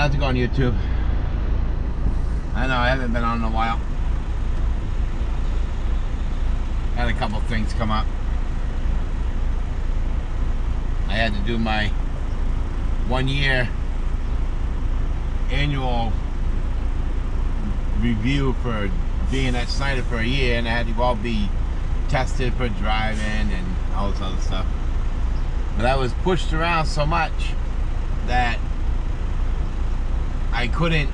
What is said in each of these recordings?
how's it going, YouTube? I know I haven't been on in a while. Had a couple things come up. I had to do my 1 year annual review for being at Snyder for a year, and I had to all be tested for driving and all this other stuff. But I was pushed around so much that I couldn't.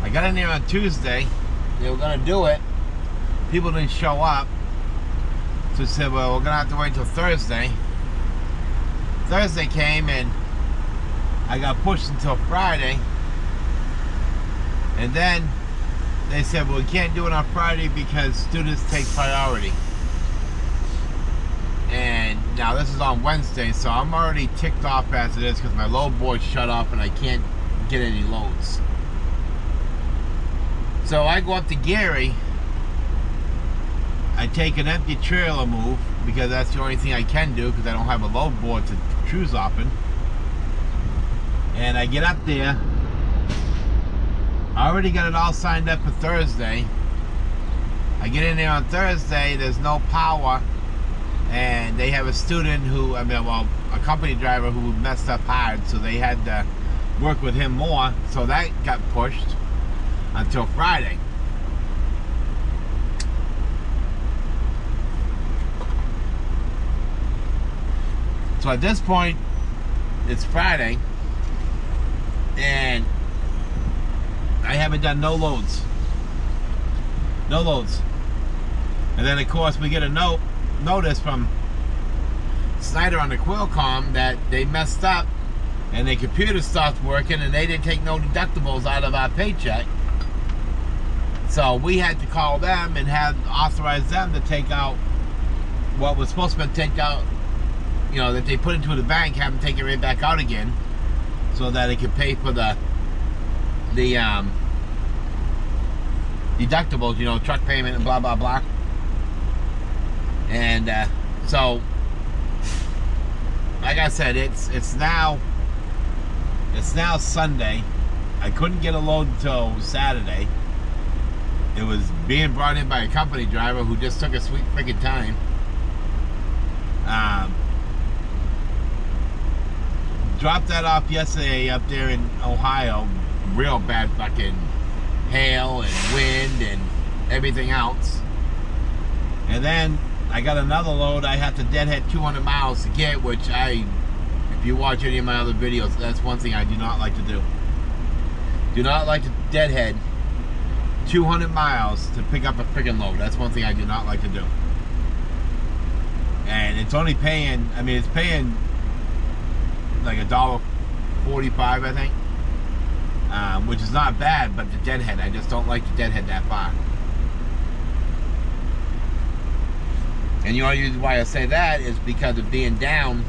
I got in there on Tuesday. They were gonna do it. People didn't show up, so I said, "Well, we're gonna have to wait till Thursday." Thursday came and I got pushed until Friday, and then they said, "Well, we can't do it on Friday because students take priority." And now this is on Wednesday, so I'm already ticked off as it is because my load board shut off and I can't get any loads. So I go up to Gary. I take an empty trailer move because that's the only thing I can do because I don't have a load board to choose open. And I get up there. I already got it all signed up for Thursday. I get in there on Thursday, there's no power, and they have a student who, a company driver who messed up hard, so they had to work with him more, so that got pushed until Friday. So at this point, it's Friday, and I haven't done no loads. No loads. And then of course we get a notice from Snyder on the Qualcomm that they messed up and their computer stopped working and they didn't take no deductibles out of our paycheck. So we had to call them and have authorized them to take out what was supposed to be taken out, that they put into the bank, have them take it right back out again so that it could pay for the deductibles, truck payment and blah blah blah. And so like I said, it's now Sunday. I couldn't get a load until Saturday. It was being brought in by a company driver who just took a sweet freaking time. Dropped that off yesterday up there in Ohio. Real bad fucking hail and wind and everything else. And then I got another load I have to deadhead 200 miles to get, which if you watch any of my other videos, that's one thing I do not like to do. Do not like to deadhead 200 miles to pick up a friggin' load. That's one thing I do not like to do. And it's only paying, it's paying like $1.45, I think. Which is not bad, but the deadhead, I just don't like to deadhead that far. And the only reason why I say that is because of being down,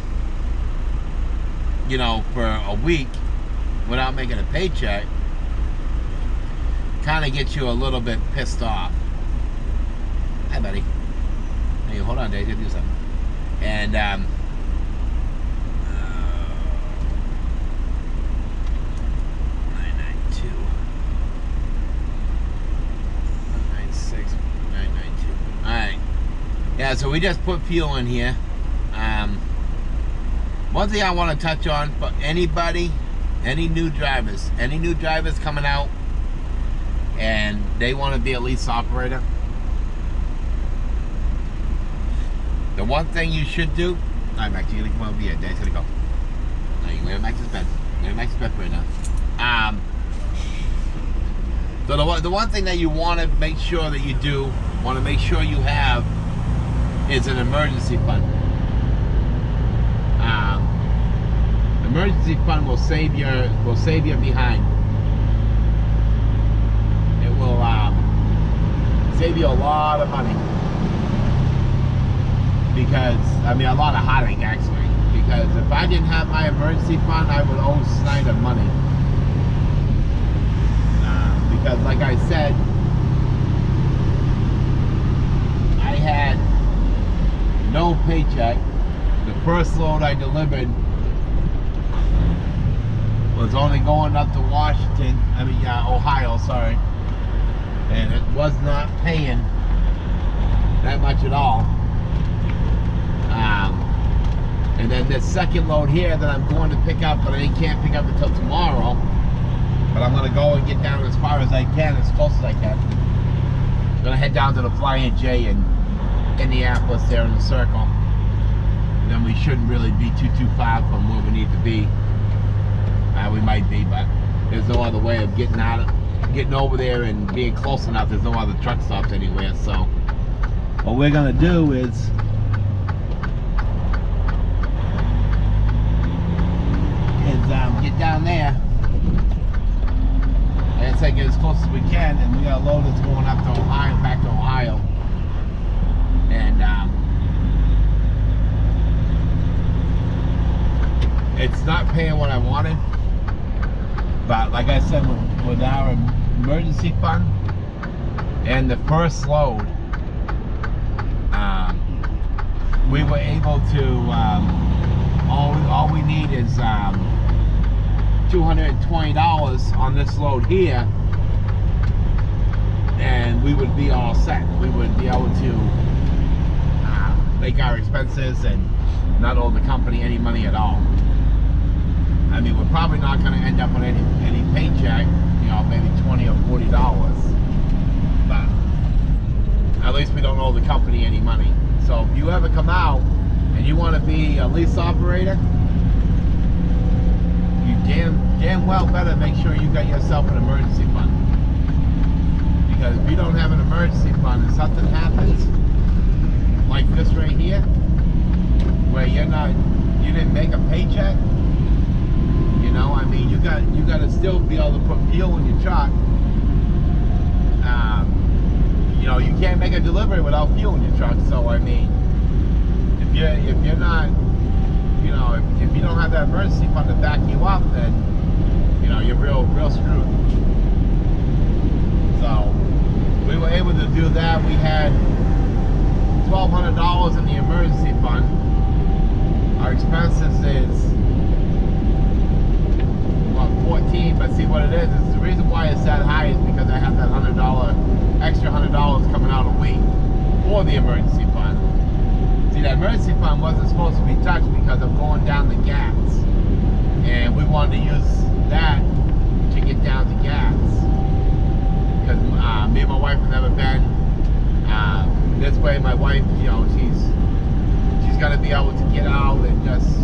for a week without making a paycheck, kind of gets you a little bit pissed off. Hi, buddy. Hey, hold on, Dave, I gotta do something. And 992. 196, 992. All right. Yeah, so we just put fuel in here. One thing I want to touch on for anybody, any new drivers coming out and they want to be a lease operator, the one thing you should do, all right, Max, you're gonna come over here, Dad's gonna go. No, you lay on Max's bed. Lay on Max's bed right now. So the one thing that you want to make sure that you do, want to make sure you have, is an emergency fund. Emergency fund will save your behind. It will save you a lot of money. Because a lot of heartache actually. Because if I didn't have my emergency fund, I would owe Snyder money. Because like I said, I had no paycheck. The first load I delivered was only going up to Washington, Ohio, sorry. And it was not paying that much at all. And then this second load here that I'm going to pick up, but I can't pick up until tomorrow. But I'm going to go and get down as far as I can, as close as I can. I'm going to head down to the Flying J in Indianapolis there in the circle. And then we shouldn't really be too far from where we need to be. We might be, but there's no other way of getting over there and being close enough. There's no other truck stops anywhere. So what we're going to do is get down there and say get as close as we can, and we got a load that's going up to Ohio, back to Ohio, and it's not paying what I wanted, but like I said, with our emergency fund and the first load, we were able to all we need is $220 on this load here, and we would be all set. We would be able to make our expenses and not owe the company any money at all. I mean, we're probably not going to end up with any paycheck, you know, maybe $20 or $40, but at least we don't owe the company any money. So if you ever come out and you want to be a lease operator, you damn well better make sure you got yourself an emergency fund. Because if you don't have an emergency fund and something happens, like this right here, where you didn't make a paycheck, you know, I mean, you got to still be able to put fuel in your truck. You know, you can't make a delivery without fuel in your truck. So I mean, if you're not, you know, if you don't have that emergency fund to back you up, then, you know, you're real screwed. So we were able to do that. We had $1,200 in the emergency fund. Our expenses is, well, 14, but see what it is the reason why it's that high is because I have that extra $100 coming out a week for the emergency fund. See, that emergency fund wasn't supposed to be touched because of going down the gas, and we wanted to use that to get down to gas, because me and my wife have never been this way. My wife, you know, she's gonna be able to get out and just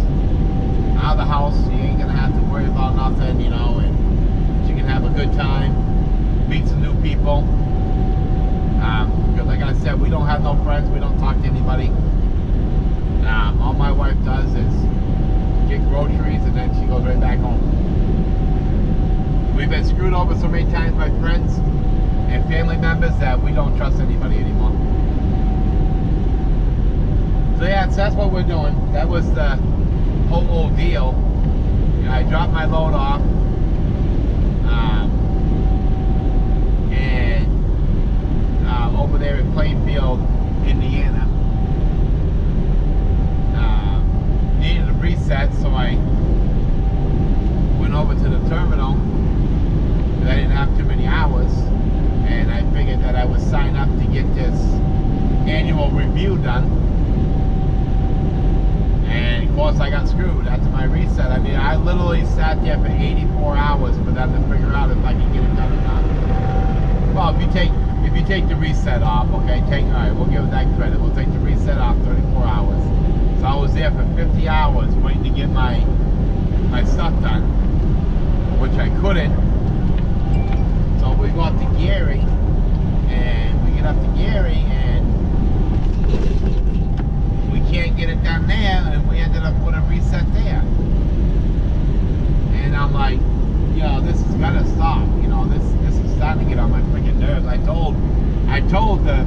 out of the house. She ain't gonna have to worry about nothing, you know, and she can have a good time, meet some new people. Because like I said, we don't have no friends, we don't talk to anybody. All my wife does is get groceries and then she goes right back home. We've been screwed over so many times by friends and family members that we don't trust anybody anymore. So yeah, so that's what we're doing. That was the whole ordeal. You know, I dropped my load off, and over there in Plainfield, Indiana. Needed a reset, so I went over to the terminal, because I didn't have too many hours, and I figured that I would sign up to get this annual review done. And of course I got screwed after my reset. I mean, I literally sat there for 84 hours for them to figure out if I could get it done or not. Well, if you take the reset off, okay, alright, we'll give it that credit. We'll take the reset off 34 hours. So I was there for 50 hours waiting to get my stuff done, which I couldn't. So we go up to Gary, and we get up to Gary, and we can't get it done there, and we ended up with a reset there. And I'm like, you know, this has got to stop. You know, this is starting to get on my freaking nerves. I told the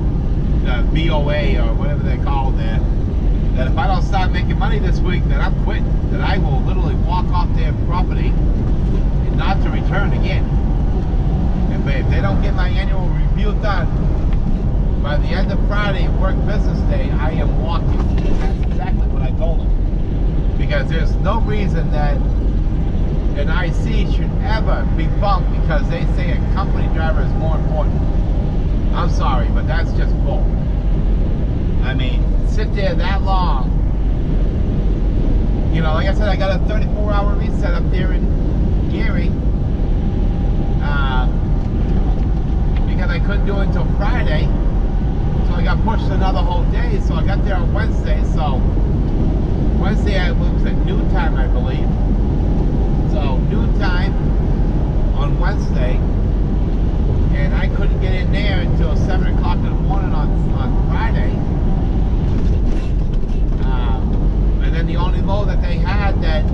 BOA or whatever they're called there, that if I don't start making money this week, that I'm quitting. That I will literally walk off their property and not to return again. And if they don't get my annual review done by the end of Friday, work business day, I am walking. And that's exactly what I told them. Because there's no reason that an IC should ever be bumped because they say a company driver is more important. I'm sorry, but that's just bull. I mean, sit there that long. You know, like I said, I got a 34-hour reset up there in Gary. Because I couldn't do it until Friday. So I got pushed another whole day. So I got there on Wednesday. So Wednesday it was at noon time, I believe. So noon time on Wednesday. And I couldn't get in there until 7 o'clock in the morning on Friday. And then the only load that they had that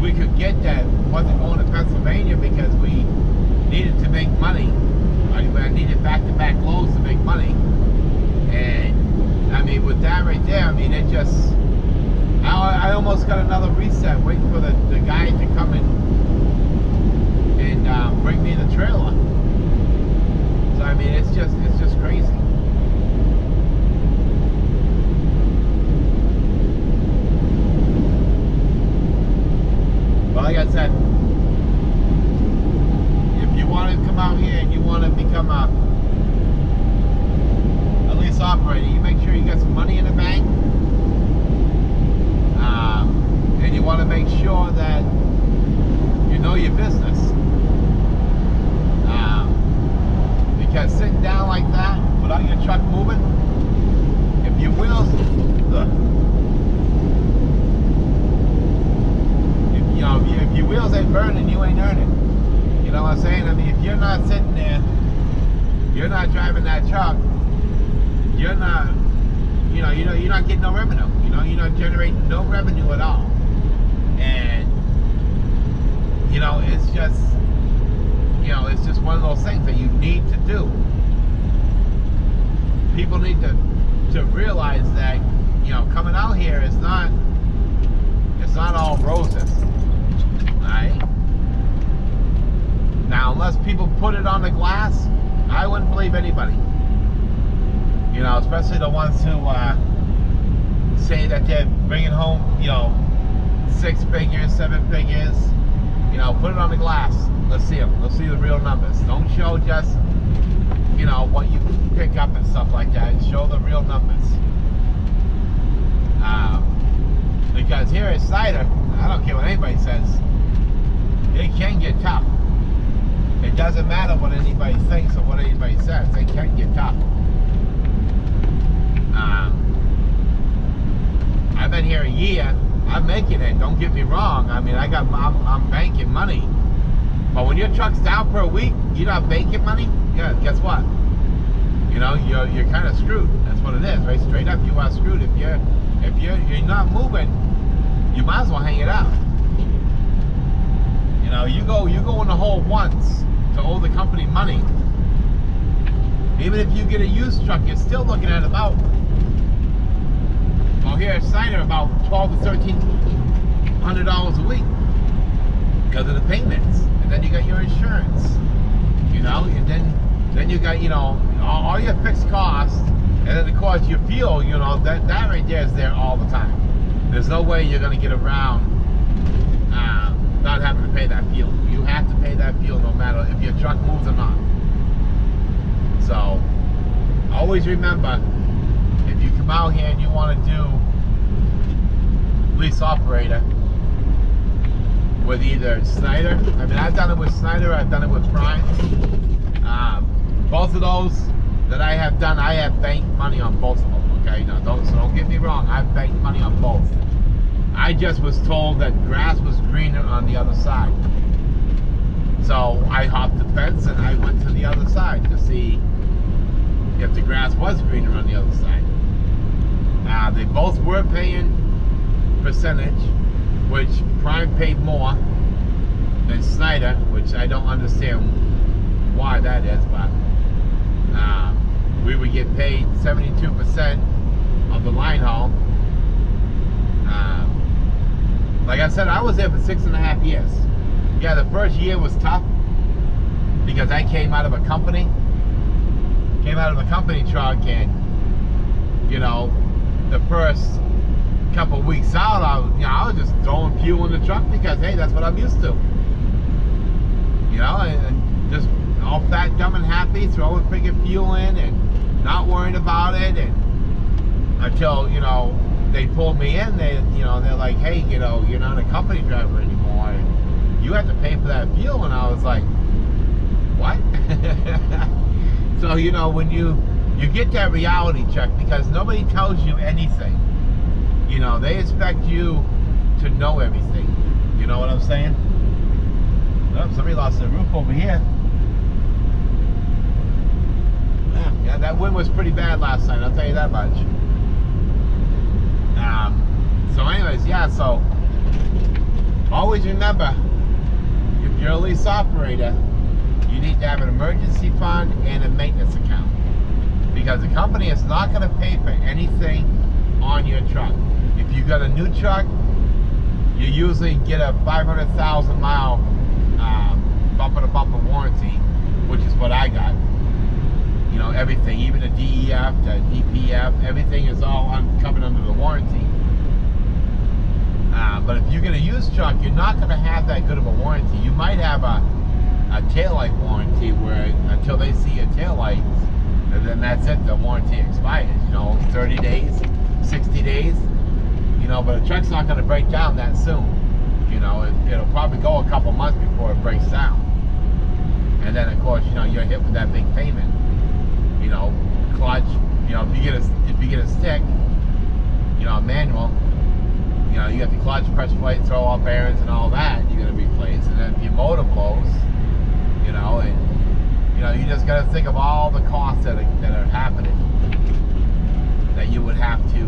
we could get that wasn't going to Pennsylvania because we needed to make money. I needed back-to-back loads to make money. And I mean, with that right there, I mean, it just, I almost got another reset waiting for the guy to come and bring me the trailer. So I mean, it's just crazy. But like I said, if you want to come out here and you want to become a lease operator, you make sure you got some money in the bank, and you want to make sure that you know your business. Because sitting down like that without your truck moving, if your wheels, if your wheels ain't burning, you ain't earning. You know what I'm saying? I mean, if you're not sitting there, you're not driving that truck, you're not, you're not getting no revenue. You know, you're not generating no revenue at all. And, it's just, it's just one of those things that you need to do. People need to realize that, coming out here is not, it's not all roses. Alright? Now, unless people put it on the glass, I wouldn't believe anybody. Especially the ones who say that they're bringing home, 6 figures, 7 figures. Put it on the glass. Let's see them. Let's see the real numbers. Don't show just, what you pick up and stuff like that. Show the real numbers. Because here at Snyder, I don't care what anybody says, it can get tough. It doesn't matter what anybody thinks or what anybody says. It can get tough. I've been here a year. I'm making it. Don't get me wrong. I mean, I'm banking money. But when your truck's down for a week, you're not banking money. Yeah, guess what? You're kind of screwed. That's what it is, right? Straight up, you are screwed. If you're not moving, you might as well hang it out. You go in the hole once to owe the company money. Even if you get a used truck, you're still looking at about, well, here at Snyder, about $1,200 to $1,300 a week because of the payments. And then you got your insurance, and then you got, all your fixed costs, and then of course your fuel, that right there is there all the time. There's no way you're going to get around not having to pay that fuel. You have to pay that fuel no matter if your truck moves or not. So, always remember, if you come out here and you want to do lease operator with either Snyder, I mean, I've done it with Snyder, I've done it with Prime. Both of those that I have done, I have banked money on both of them, okay? So don't get me wrong, I've banked money on both. I just was told that grass was greener on the other side. So I hopped the fence and I went to the other side to see if the grass was greener on the other side. They both were paying percentage, which Prime paid more than Snyder, which I don't understand why that is, but we would get paid 72% of the line haul. Like I said, I was there for 6.5 years. Yeah, the first year was tough because I came out of a company truck, and the first couple weeks out, I was just throwing fuel in the truck because, hey, that's what I'm used to. You know, and just all fat, dumb, and happy, throwing freaking fuel in and not worrying about it. And until, you know, they pulled me in, they're like, hey, you know, you're not a company driver anymore, and you have to pay for that fuel. And I was like, what? So, you know, when you get that reality check, because nobody tells you anything. You know, they expect you to know everything. You know what I'm saying? Oh, somebody lost their roof over here. Yeah, that wind was pretty bad last night, I'll tell you that much. So anyways, yeah, so always remember, if you're a lease operator, you need to have an emergency fund and a maintenance account. Because the company is not going to pay for anything on your truck. If you got a new truck, you usually get a 500,000 mile bumper-to-bumper warranty, which is what I got. You know, everything, even the DEF, the DPF, everything is all covered under the warranty. But if you get a used truck, you're not going to have that good of a warranty. You might have a taillight warranty where until they see your taillights, and then that's it, the warranty expires. You know, 30 days, 60 days. You know, but a truck's not going to break down that soon. You know, it'll probably go a couple months before it breaks down. And then, of course, you know, you're hit with that big payment. You know, clutch. You know, if you get a stick, you know, a manual. You know, you got the clutch, press plate, throw all bearings, and all that. You're gonna replace. And then if your motor blows, you know, and you know, you just got to think of all the costs that are happening that you would have to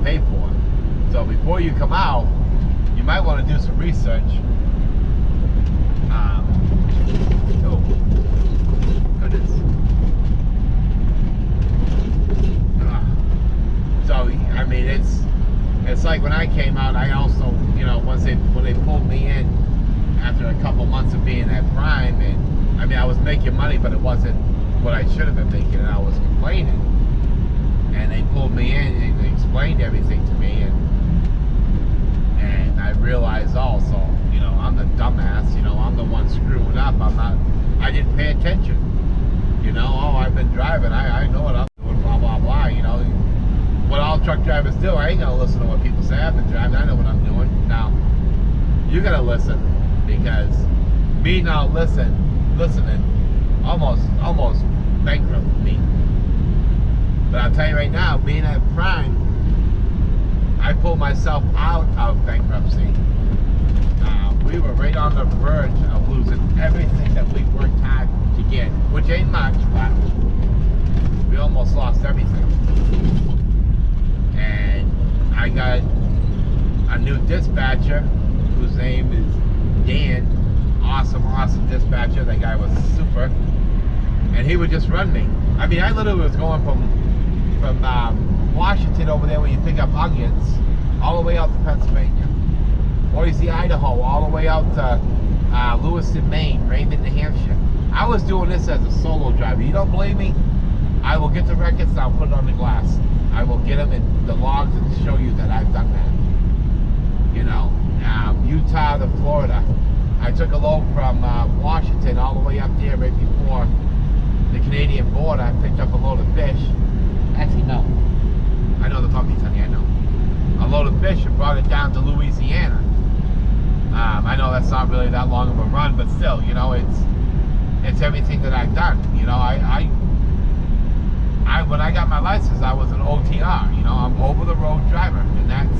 pay for. So before you come out, you might want to do some research. Oh, goodness. So I mean, it's like when I came out, I also, you know, when they pulled me in after a couple months of being at Prime, and I mean, I was making money, but it wasn't what I should have been making, and I was complaining. And they pulled me in and they explained everything to me, and I realized also, you know, I'm the dumbass, you know, I'm the one screwing up. I didn't pay attention. You know, oh, I've been driving, I know what I'm doing, blah, blah, blah, you know. What all truck drivers do, I ain't gonna listen to what people say. I've been driving, I know what I'm doing. Now, you gotta listen, because me not listening almost bankrupt me. But I'll tell you right now, being at Prime, I pulled myself out of bankruptcy. We were right on the verge of losing everything that we worked hard to get, which ain't much, but we almost lost everything. And I got a new dispatcher whose name is Dan. Awesome dispatcher. That guy was super. And he would just run me. I mean, I literally was going from Washington over there where you pick up onions all the way out to Pennsylvania. Boise, Idaho, all the way out to Lewiston, Maine, Raymond, New Hampshire. I was doing this as a solo driver. You don't believe me? I will get the records and I'll put it on the glass. I will get them in the logs and show you that I've done that. You know, Utah to Florida. I took a load from Washington all the way up there right before the Canadian border. I picked up a load of fish. Actually, no. I know the puppies, honey, I know. A load of fish and brought it down to Louisiana. I know that's not really that long of a run, but still, you know, it's everything that I've done. You know, when I got my license, I was an OTR. You know, I'm over the road driver, and that's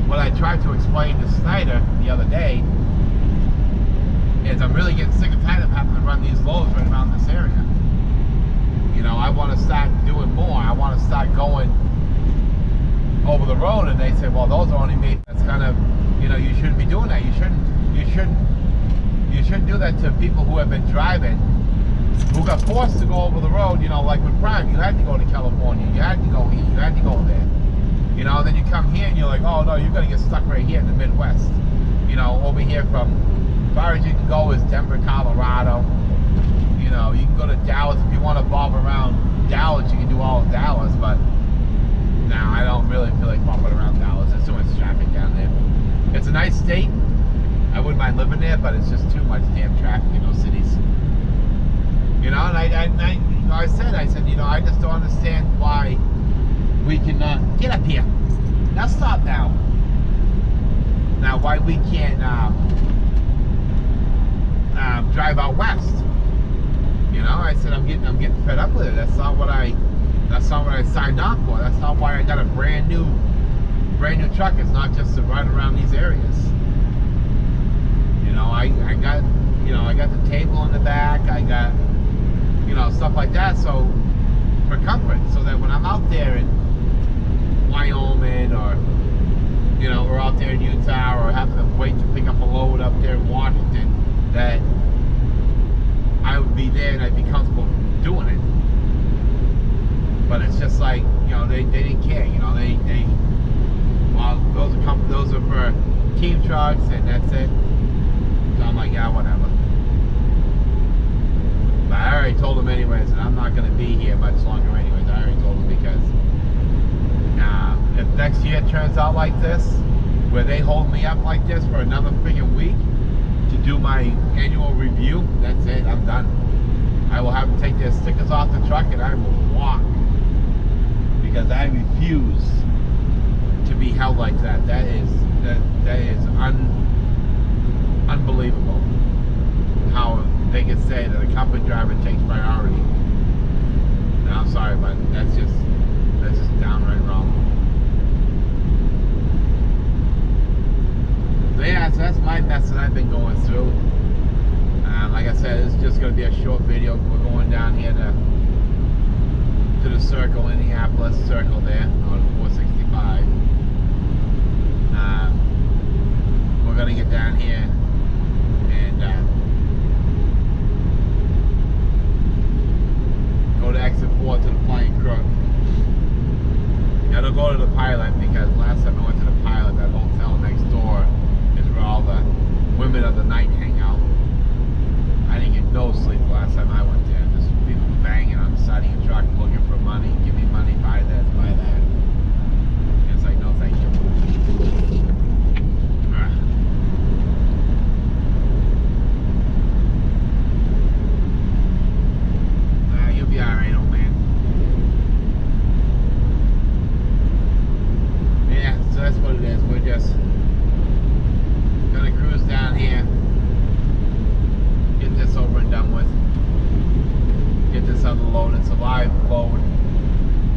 what I tried to explain to Snyder the other day. Is I'm really getting sick and tired of having to run these loads right around this area. You know, I want to start doing more. I want to start going over the road, and they say, well, those are only made. That's kind of, you know, you shouldn't be doing that. You shouldn't do that to people who have been driving, who got forced to go over the road. You know, like with Prime, you had to go to California, you had to go here, you had to go there. You know, and then you come here and you're like, oh no, you've got to get stuck right here in the Midwest. You know, over here from as far as you can go is Denver, Colorado. You know, you can go to Dallas if you want to bob around Dallas. You can do all of Dallas, but now I don't in there, but it's just too much damn traffic in those cities. You know, and I said, you know, I just don't understand why we cannot get up here. Now stop now. Now why we can't drive out west? You know, I said I'm getting fed up with it. That's not what I signed up for. That's not why I got a brand new truck. It's not just to run around these areas. You know, I got the table in the back. I got, you know, stuff like that. So for comfort, so that when I'm out there in Wyoming or, you know, we're out there in Utah or having to wait to pick up a load up there in Washington, that I would be there and I'd be comfortable doing it. But it's just like, you know, they didn't care. You know, well, those are for team trucks and that's it. So I'm like, yeah, whatever. But I already told them anyways, and I'm not going to be here much longer anyways. I already told them because if next year turns out like this, where they hold me up like this for another freaking week to do my annual review, that's it, I'm done. I will have them take their stickers off the truck and I will walk. Because I refuse to be held like that. That is unbelievable. How they can say that a company driver takes priority. No, I'm sorry, but that's just downright wrong. So yeah, so that's my mess that I've been going through. Like I said, it's just going to be a short video. We're going down here to the circle, Indianapolis circle there on 465. We're going to get down here and go to exit 4 to the Flying Crook. Now don't go to the Pilot, because last time I went to the Pilot, that hotel next door is where all the women of the night hang out. I didn't get no sleep last time I went there. Just people banging on the side of your truck looking for money. Give me money, buy this, buy that. And it's like, no thank you. You'll be alright, old man. Yeah, so that's what it is. We're just gonna cruise down here. Get this over and done with. Get this other load. It's a live load.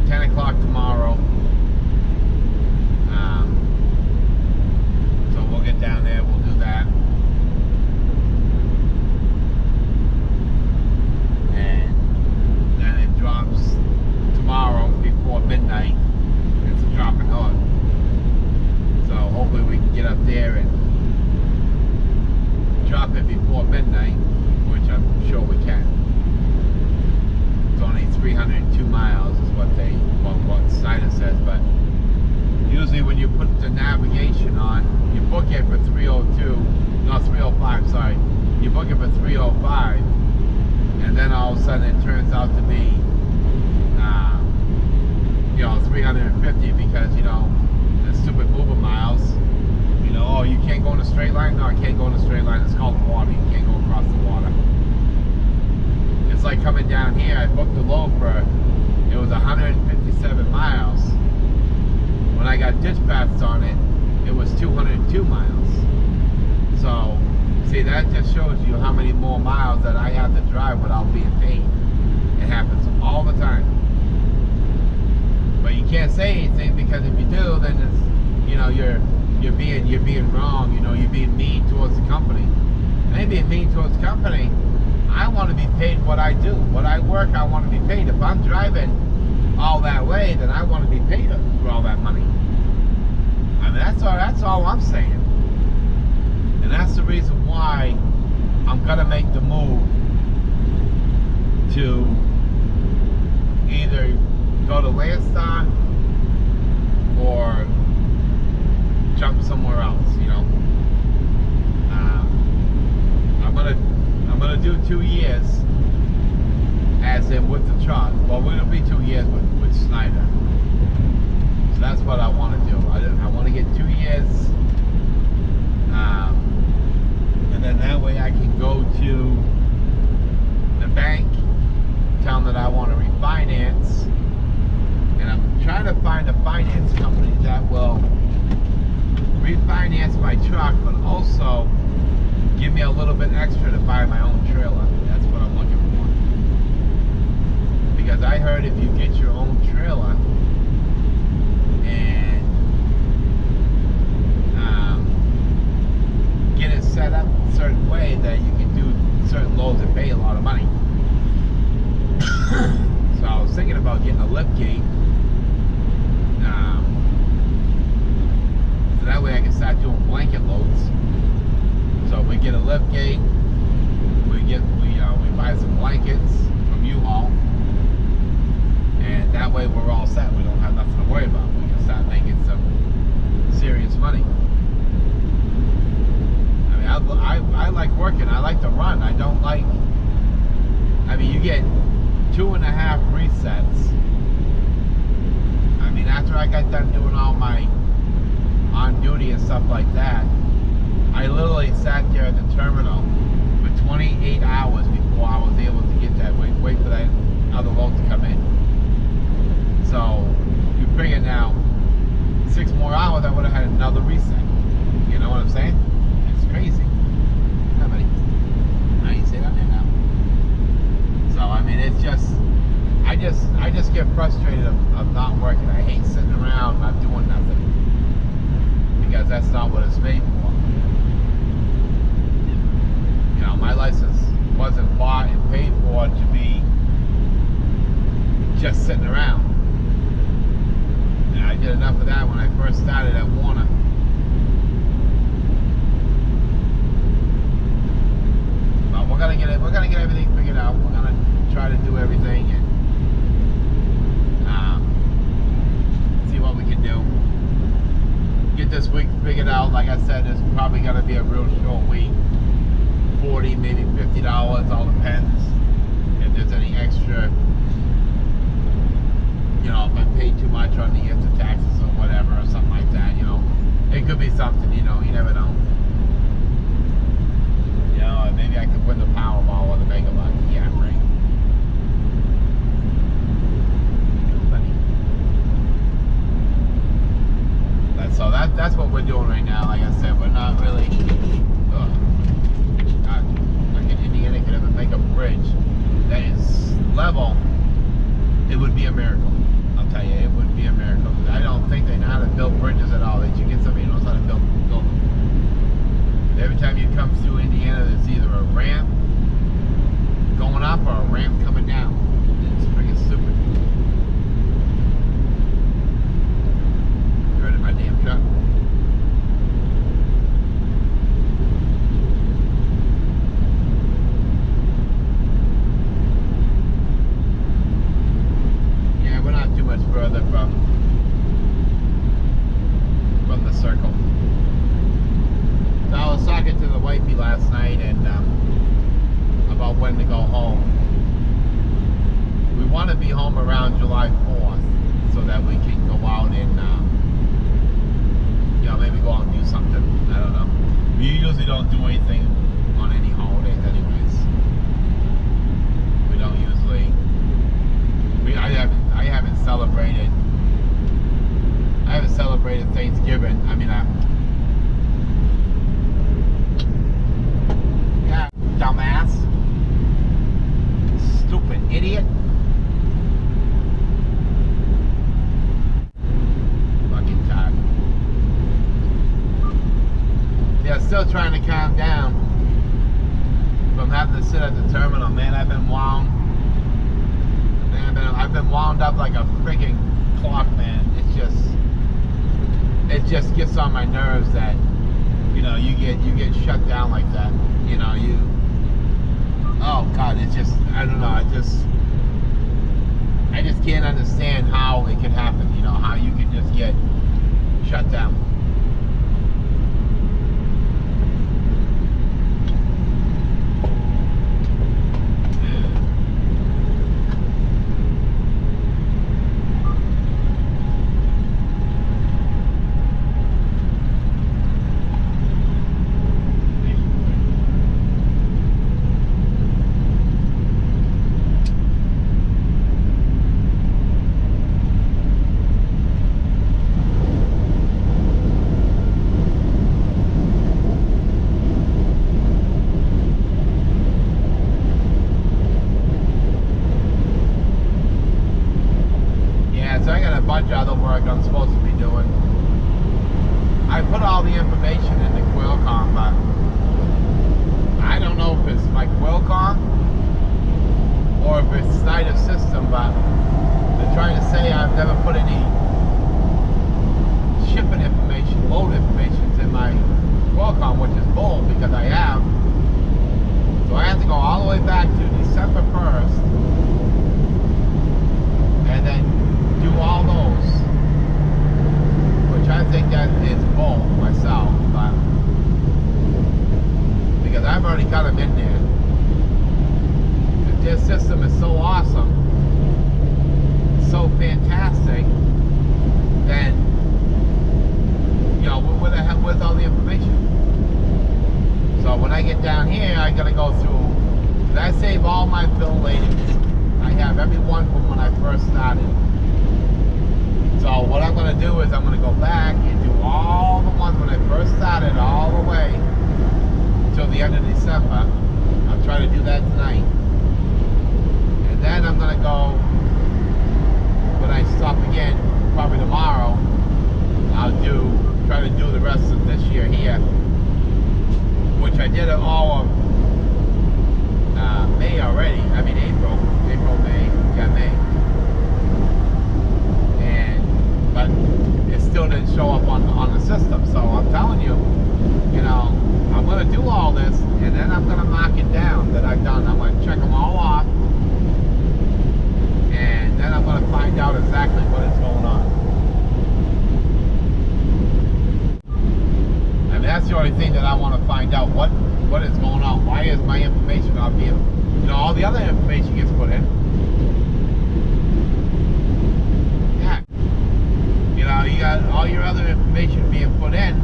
10 o'clock tomorrow. So we'll get down there. We'll do that. And then it drops tomorrow before midnight. It's a drop and hook. So hopefully we can get up there and drop it before midnight, which I'm sure we can. It's only 302 miles is what Snyder says, but usually when you put the navigation on, you book it for 305, sorry. You book it for 305, and then all of a sudden it turns out to be, you know, 350 because, you know, the stupid Uber miles. You know, oh, you can't go in a straight line? No, I can't go in a straight line. It's called water. You can't go across the water. It's like coming down here. I booked a load for, it was 157 miles. When I got dispatched on it, it was 202 miles. So, see, that just shows you how many more miles that I have to drive without being paid. It happens all the time. But you can't say anything, because if you do, then it's, you know, you're being wrong, you know, you're being mean towards the company. I ain't being mean towards the company. I want to be paid what I do. What I work, I want to be paid. If I'm driving all that way, then I want to be paid for all that money. I mean, that's all I'm saying. And that's the reason why I'm gonna make the move to either go to Landstar or jump somewhere else, you know. I'm gonna do 2 years, as in with the truck. Well, we're gonna be 2 years with Snyder. So that's what I want to do. I want to get 2 years, and And then that way I can go to the bank, tell them that I want to refinance. And I'm trying to find a finance company that will refinance my truck, but also give me a little bit extra to buy my own trailer. That's what I'm looking for. Because I heard if you get your own trailer and get it set up a certain way, that you can do certain loads and pay a lot of money. So I was thinking about getting a lift gate. So that way I can start doing blanket loads. So if we get a lift gate, we buy some blankets from U-Haul, and that way we're all set. We don't have nothing to worry about. We can start making some serious money. I mean, I like working. I like to run. I don't like. I mean, you get 2.5 resets. I mean, after I got done doing all my on duty and stuff like that, I literally sat there at the terminal for 28 hours before I was able to get that, wait for that other load to come in. So you figure now, 6 more hours, I would have had another reset. You know what I'm saying? It's crazy. Hi, buddy. Now you sit down there now. So I mean, it's just, I just get frustrated of not working. I hate sitting around not doing nothing, because that's not what it's made for. You know, my license wasn't bought and paid for to be just sitting around. And I did enough of that when I first started at Warner. But we're gonna get everything figured out. We're gonna try to do everything and see what we can do. Get this week figured out. Like I said, it's probably gonna be a real short week. $40, maybe $50, all depends. If there's any extra, you know, if I paid too much on the after taxes or whatever, or something like that, you know. It could be something, you know, you never know. You know, maybe I could win the Powerball or the Mega Bucks. Yeah, right. So that's what we're doing right now. Like I said, we're not really. Like in Indiana could ever make a bridge that is level, it would be a miracle. I'll tell you, it would be a miracle. I don't think they know how to build bridges at all. They should get somebody who knows how to build them. Every time you come through Indiana, there's either a ramp going up or a ramp coming down. It's freaking stupid. You heard of my damn truck? Much further from the circle. So I was talking to the wifey last night and about when to go home. We want to be home around July 4th so that we can go out and you know, maybe go out and do something. I don't know. We usually don't do anything on any holidays anyways. We don't usually. I haven't celebrated Thanksgiving. I mean, yeah, dumbass, stupid idiot, fucking tired. Yeah, still trying to calm down from having to sit at the terminal, man. I've been wound. I've been wound up like a freaking clock, man. It just gets on my nerves that, you know, you get shut down like that. You know, oh God, it's just, I don't know, I just can't understand how it could happen. You know, how you can just get shut down. I got a bunch of other work I'm supposed to be doing. I put all the information in the Qualcomm, but I don't know if it's my Qualcomm or if it's Snyder's system, but they're trying to say I've never put any shipping information, load information in my Qualcomm, which is bull because I have. So I have to go all the way back to December 1st and then do all those, which I think that is bull myself, but because I've already got them in there. If their system is so awesome, so fantastic, then you know, with all the information. So when I get down here, I gotta go through. Did I save all my bill ratings? I have every one from when I first started. So what I'm gonna do is I'm gonna go back and do all the ones when I first started, all the way till the end of December. I'll try to do that tonight, and then I'm gonna go when I stop again, probably tomorrow. I'll try to do the rest of this year here, which I did all of May already. I mean April, May, yeah, May. But it still didn't show up on the system. So I'm telling you, you know, I'm gonna do all this, and then I'm gonna mark it down that I've done. I'm gonna check them all off, and then I'm gonna find out exactly what is going on. That's the only thing that I want to find out, what is going on. Why is my information not being, you know, all the other information gets put in. Yeah. You know, you got all your other information being put in,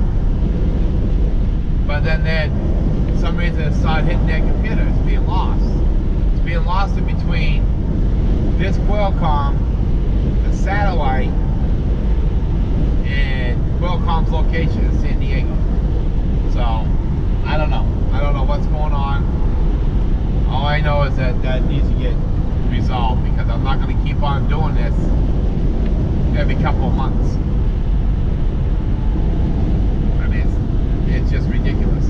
but then for some reason it started hitting their computer. It's being lost. It's being lost in between this Qualcomm, the satellite, and Qualcomm's location in San Diego. So, I don't know. I don't know what's going on. All I know is that needs to get resolved, because I'm not going to keep on doing this every couple of months. I mean, it's just ridiculous.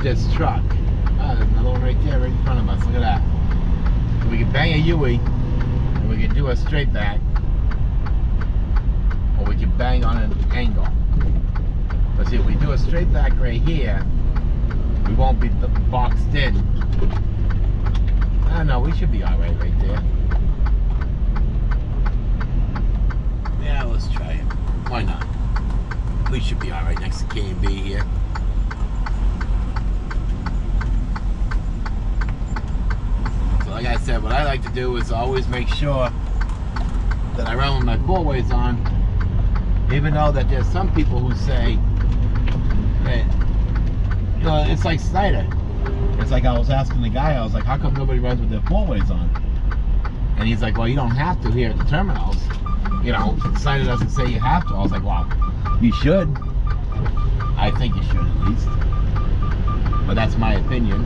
This truck. Oh, there's another one right there, right in front of us. Look at that. So we can bang a U-ey, and we can do a straight back, or we can bang on an angle. But see, if we do a straight back right here, we won't be boxed in. I don't know, we should be alright right there. Yeah, let's try it. Why not? We should be alright next to K&B here. Like I said, what I like to do is always make sure that I run with my four-ways on, even though that there's some people who say that, you know, it's like Snyder. It's like I was asking the guy, I was like, how come nobody rides with their four-ways on? And he's like, well, you don't have to here at the terminals. You know, the sign doesn't say you have to. I was like, well, you should. I think you should at least. But that's my opinion.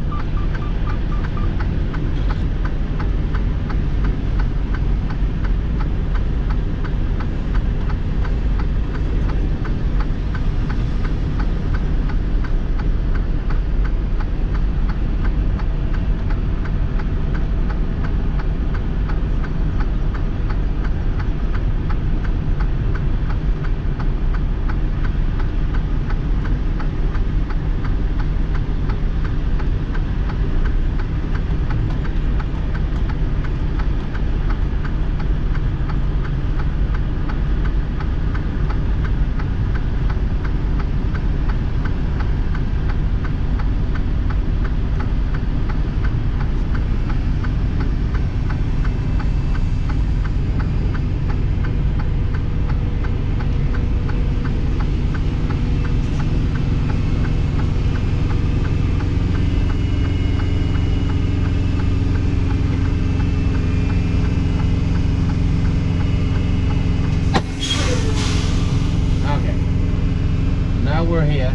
We're here.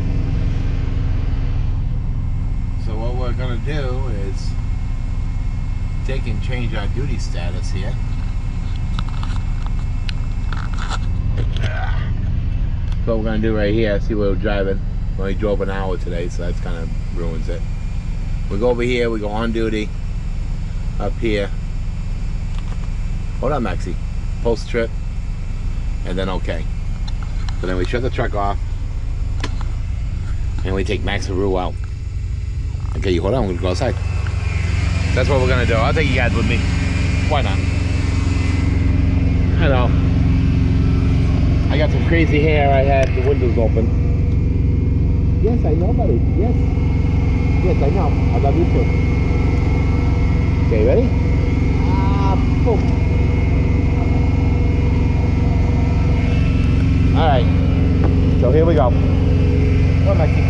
So what we're gonna do is take and change our duty status here. So what we're gonna do right here, see where we're driving. We only drove an hour today, so that's kind of ruins it. We go over here, we go on duty, up here. Hold on, Maxie. Post trip, and then okay. So then we shut the truck off, and we take Max and Rue out. Okay, you hold on, we're gonna go outside. That's what we're gonna do. I'll take you guys with me. Why not? I know. I got some crazy hair. I had the windows open. Yes, I know, buddy. Yes. Yes, I know. I love you too. Okay, ready? Boom. Alright. So here we go. Come on, Maxie.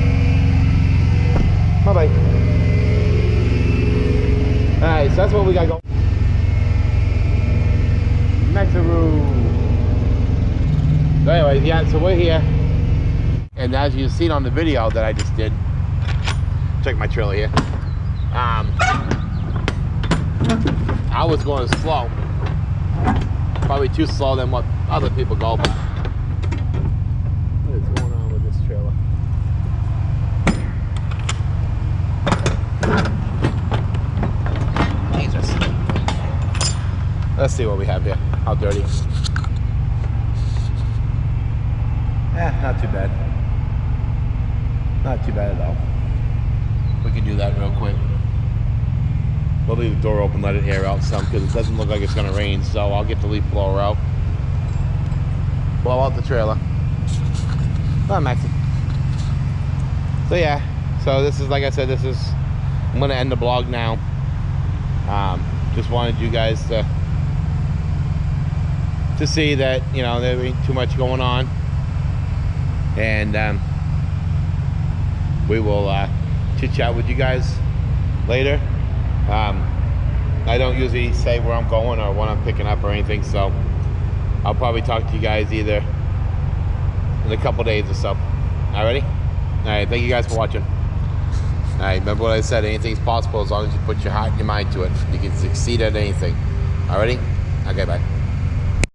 Bye-bye. Alright, so that's what we got going. Maxaroo. So anyways, yeah, so we're here. And as you've seen on the video that I just did, check my trailer here. I was going slow. Probably too slow than what other people go, but what is going on with this trailer? Jesus. Let's see what we have here. How dirty. Not too bad. Not too bad at all. We can do that real quick. We'll leave the door open, let it air out some, because it doesn't look like it's going to rain, so I'll get the leaf blower out. Blow out the trailer. Come on, Maxie. So yeah, so this is, like I said, this is, I'm going to end the vlog now. Just wanted you guys to see that, you know, there ain't too much going on. And we will chit chat with you guys later. I don't usually say where I'm going or what I'm picking up or anything, so I'll probably talk to you guys either in a couple days or so. Alrighty? Alright, thank you guys for watching. Alright, remember what I said, anything's possible as long as you put your heart and your mind to it. You can succeed at anything. Alrighty? Okay, bye.